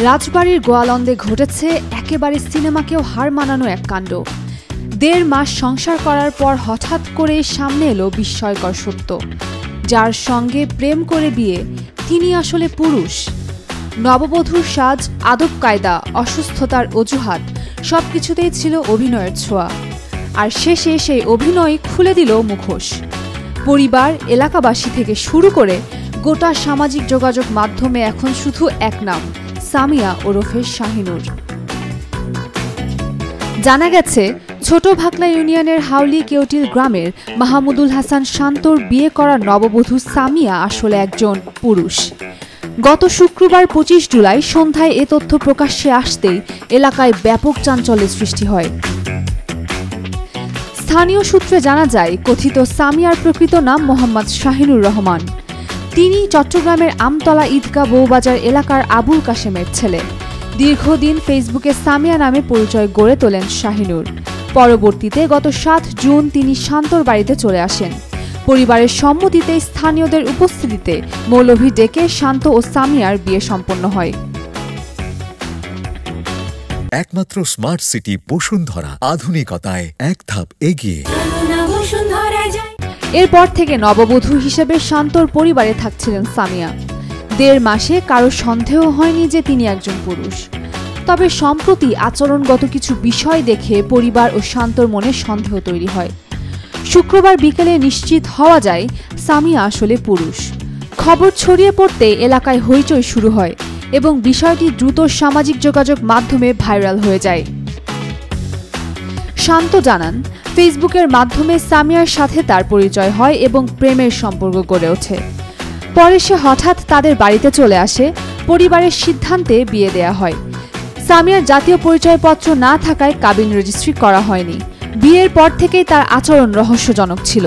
রাজবাড়ির গোয়ালন্দে ঘটেছে একেবারে সিনেমাকেও হার মানানো এক কাণ্ড। ১.৫ মাস সংসার করার পর হঠাৎ করে সামনে এলো বিস্ময়কর সত্য। যার সঙ্গে প্রেম করে বিয়ে, তিনি আসলে পুরুষ। নববধূর সাজ, আদব কায়দা, অসুস্থতার অজুহাত সবকিছুতেই ছিল অভিনয়ের ছোঁয়া। আর শেষে সেই অভিনয় খুলে দিল মুখোশ। পরিবার, এলাকাবাসী থেকে শুরু করে গোটা সামাজিক যোগাযোগ মাধ্যমে এখন শুধু এক নাম, সামিয়া ওরফে শাহিনুর। জানা গেছে, ছোট ভাকলা ইউনিয়নের হাউলি কেউটিল গ্রামের মাহমুদুল হাসান শান্তর বিয়ে করা নববধূ সামিয়া আসলে একজন পুরুষ। গত শুক্রবার ২৫ জুলাই সন্ধ্যায় এ তথ্য প্রকাশ্যে আসতেই এলাকায় ব্যাপক চাঞ্চল্যের সৃষ্টি হয়। স্থানীয় সূত্রে জানা যায়, কথিত সামিয়ার প্রকৃত নাম মোহাম্মদ শাহিনুর রহমান। তিনি চট্টগ্রামের আমতলা ঈদগাহ বউবাজার এলাকার আবুল কাশেমের ছেলে। দীর্ঘদিন ফেসবুকে সামিয়া নামে পরিচয় গড়ে তোলেন শাহিনুর। পরবর্তীতে গত ৭ জুন তিনি শান্তর বাড়িতে চলে আসেন। পরিবারের সম্মতিতে স্থানীয়দের উপস্থিতিতে মৌলভী ডেকে শান্ত ও সামিয়ার বিয়ে সম্পন্ন হয়। একমাত্র স্মার্ট সিটি বসুন্ধরা, আধুনিকতায় এক ধাপ এগিয়ে। এরপর থেকে নববধূ হিসেবে শান্তর পরিবারে থাকছিলেন সামিয়া। ১.৫ মাসে কারো সন্দেহ হয়নি যে তিনি একজন পুরুষ। তবে সম্প্রতি আচরণগত কিছু বিষয় দেখে পরিবার ও শান্তর মনে সন্দেহ তৈরি হয়। শুক্রবার বিকেলে নিশ্চিত হওয়া যায় সামিয়া আসলে পুরুষ। খবর ছড়িয়ে পড়তে এলাকায় হইচই শুরু হয় এবং বিষয়টি দ্রুত সামাজিক যোগাযোগ মাধ্যমে ভাইরাল হয়ে যায়। শান্ত জানান, ফেসবুকের মাধ্যমে সামিয়ার সাথে তার পরিচয় হয় এবং প্রেমের সম্পর্ক গড়ে ওঠে। পরে সে হঠাৎ তাদের বাড়িতে চলে আসে। পরিবারের সিদ্ধান্তে বিয়ে দেয়া হয়। সামিয়ার জাতীয় পরিচয়পত্র না থাকায় কাবিন রেজিস্ট্রি করা হয়নি। বিয়ের পর থেকেই তার আচরণ রহস্যজনক ছিল।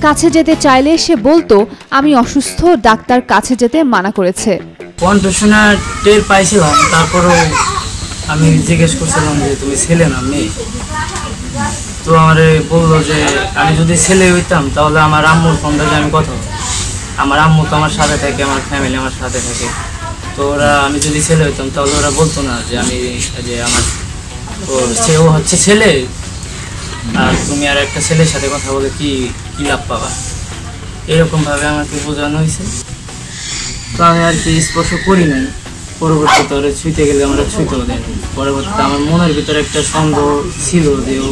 কাছে যেতে চাইলে সে বলতো, আমি অসুস্থ, ডাক্তার কাছে যেতে মানা করেছে। কণ্ঠ শোনা টের পাইছিলাম, তারপরেও আমি জিজ্ঞেস করছিলাম যে তুমি ছেলে না মেয়ে। তো আমার বললো যে আমি যদি ছেলে হইতাম তাহলে আমার আম্মুর ফোন থেকে আমি কথা বলতাম। আমার আম্মু তো আমার সাথে থাকে, আমার ফ্যামিলি আমার সাথে থাকে। তো ওরা, আমি যদি ছেলে হইতাম তাহলে ওরা বলতো না যে আমি যে আমার ও হচ্ছে ছেলে, আর তুমি আর একটা ছেলের সাথে কথা বলে কি লাভ পাবা, এরকমভাবে আমাকে বোঝানো হয়েছে। তো আমি আর কি স্পর্শ করি নাই। পরবর্তীতে ওরা ছুঁতে গেলে আমরা ছুঁতেও দেয়নি। পরবর্তীতে আমার মনের ভিতরে একটা সন্দেহ ছিল যে ও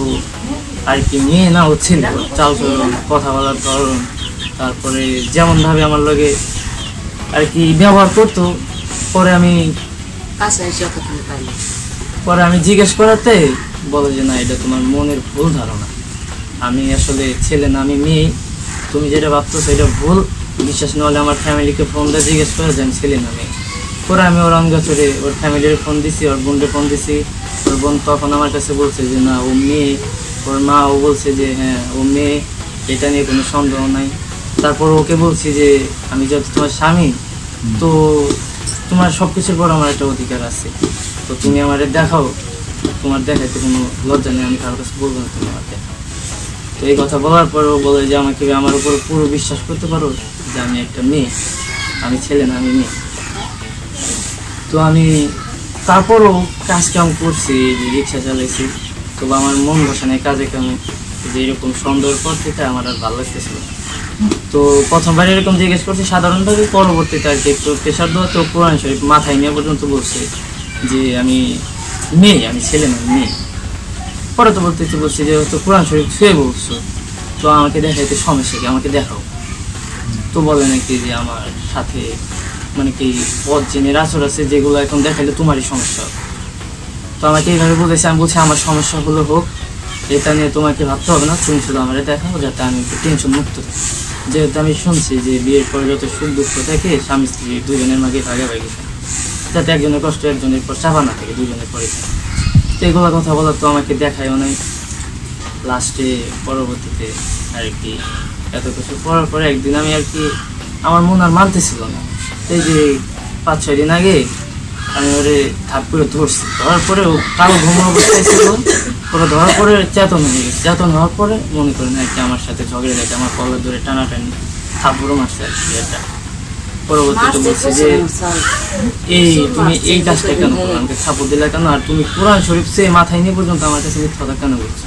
আর কি মেয়ে না, ও ছেলে। চালচলন, কথা বলার ধরন, তারপরে যেমনভাবে আমার লগে আর কি ব্যবহার করতো। পরে আমি জিজ্ঞেস করাতে বলে যে না, এটা তোমার মনের ভুল ধারণা, আমি আসলে ছেলে না, আমি মেয়ে। তুমি যেটা ভাবতো সেটা ভুল। বিশ্বাস না হলে আমার ফ্যামিলিকে ফোন দিয়ে জিজ্ঞেস করে যে আমি ছেলে না মেয়ে। পরে আমি ওর অঙ্গচরে ওর ফ্যামিলির ফোন দিছি, ওর বোনকে ফোন দিছি। ওর বোন তখন আমার কাছে বলছে যে না, ও মেয়ে। ওর মা ও বলছে যে হ্যাঁ ও মেয়ে, এটা নিয়ে কোনো সন্দেহ নাই। তারপর ওকে বলছি যে আমি যেহেতু তোমার স্বামী, তো তোমার সব কিছুর পর আমার একটা অধিকার আছে, তো তুমি আমার দেখাও। তোমার দেখাইতে কোনো লজ্জা নেই, আমি কারোর কাছে বলবো না তুমি আমার দেখাও। তো এই কথা বলার পর ও বলে যে আমাকে আমার উপর পুরো বিশ্বাস করতে পারো যে আমি একটা মেয়ে, আমি ছেলে না, আমি মেয়ে। তো আমি তারপরও কাজ কাম করছি, রিক্সা চালাইছি, তবে আমার মন বসে নাই কাজে কামে। যে এরকম সন্দেহের পর থেকে আমার আর ভালো লাগতেছিল। তো প্রথমবার এরকম জিজ্ঞেস করছি সাধারণভাবে, পরবর্তীতে আর কি একটু প্রেশার দেওয়া, তো কোরআন শরীফ মাথায় নিয়ে পর্যন্ত বলছে যে আমি মেয়ে, আমি ছেলে না, মেয়ে। পরবর্তীতে বলছি যে তো কোরআন শরীফ ছুঁয়ে বলছো, তো আমাকে দেখাইতে সমস্যা কি, আমাকে দেখাও। তো বলে নাকি যে আমার সাথে মানে কি বজ্জিনের আচর আছে, যেগুলো এখন দেখাইলে তোমারই সমস্যা হবে। তো আমাকে এইভাবে বলেছে। আমি বলছি আমার সমস্যাগুলো হোক, এটা নিয়ে তোমাকে ভাবতে হবে না, তুমি শুধু আমার দেখাও, যাতে আমি একটু টেনশন মুক্ত থাকি। যেহেতু আমি শুনছি যে বিয়ের পরে যত সুখ দুঃখ থাকে স্বামী স্ত্রী দুজনের মাঝে ভাগাভাগি থাকে, যাতে একজনের কষ্ট একজনের পর চাপা না থাকে, দুজনের পরে থাকে। তো এগুলো কথা বলার তো আমাকে দেখায়ও নাই। লাস্টে পরবর্তীতে আর কি এত কিছু পড়ার পরে একদিন আমি আর কি আমার মন আর মানতেছিল না। এই যে ৫-৬ দিন আগে আমি ওরে ধাপ করে ধরছি। ধরার পরে ও কালো ঘুম অবস্থায় ছিল। ওরা ধরার পরে চেতন হয়ে গেছে। চেতন হওয়ার পরে মনে করেন আর কি আমার সাথে ঝগড়ে গেছে, আমার কলার ধরে টানাটানি, থাপ্পড়ও মারছে আর কি। এটা পরবর্তীতে বলছে যে তুমি এই কাজটা কেন করো, আমাকে সাপোর্ট দিলে কেন, আর তুমি কোরআন শরীফ সে মাথায় নিয়ে পর্যন্ত আমার কাছে মিথ্যা কথা কেন বলছো।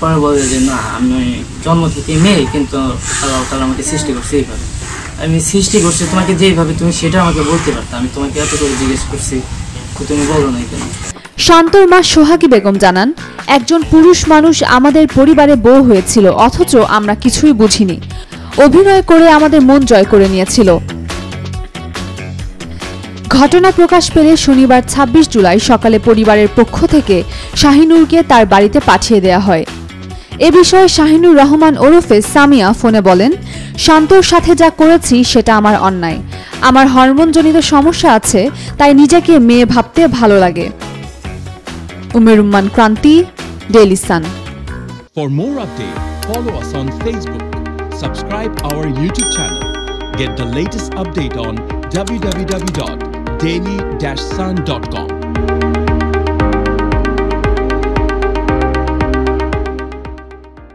পরে বলে যে না, আমি জন্ম থেকে মেয়ে, কিন্তু আল্লাহ তাআলা আমাকে সৃষ্টি করছে এইভাবে। আমি সৃষ্টি করছি তোমাকে যেইভাবে, তুমি সেটা আমাকে বলতে পারতো, আমি তোমাকে এত করে জিজ্ঞেস করছি, তুমি বলো নাই কেন। শান্তর মা সোহাগী বেগম জানান, একজন পুরুষ মানুষ আমাদের পরিবারে বউ হয়েছিল, অথচ আমরা কিছুই বুঝিনি। অভিনয় করে আমাদের মন জয় করে নিয়েছিল। ঘটনা প্রকাশ পেলে শনিবার ২৬ জুলাই সকালে পরিবারের পক্ষ থেকে শাহিনুরকে তার বাড়িতে পাঠিয়ে দেয়া হয়। এ বিষয়ে শাহিনুর রহমান ওরফে সামিয়া ফোনে বলেন, শান্তর সাথে যা করেছি সেটা আমার অন্যায়। আমার হরমোনজনিত সমস্যা আছে, তাই নিজেকে মেয়ে ভাবতে ভালো লাগে। উমেরুম্মান ক্রান্তি, Daily Sun. For more updates, follow us on Facebook. Subscribe our YouTube channel. Get the latest update on www.daily-sun.com.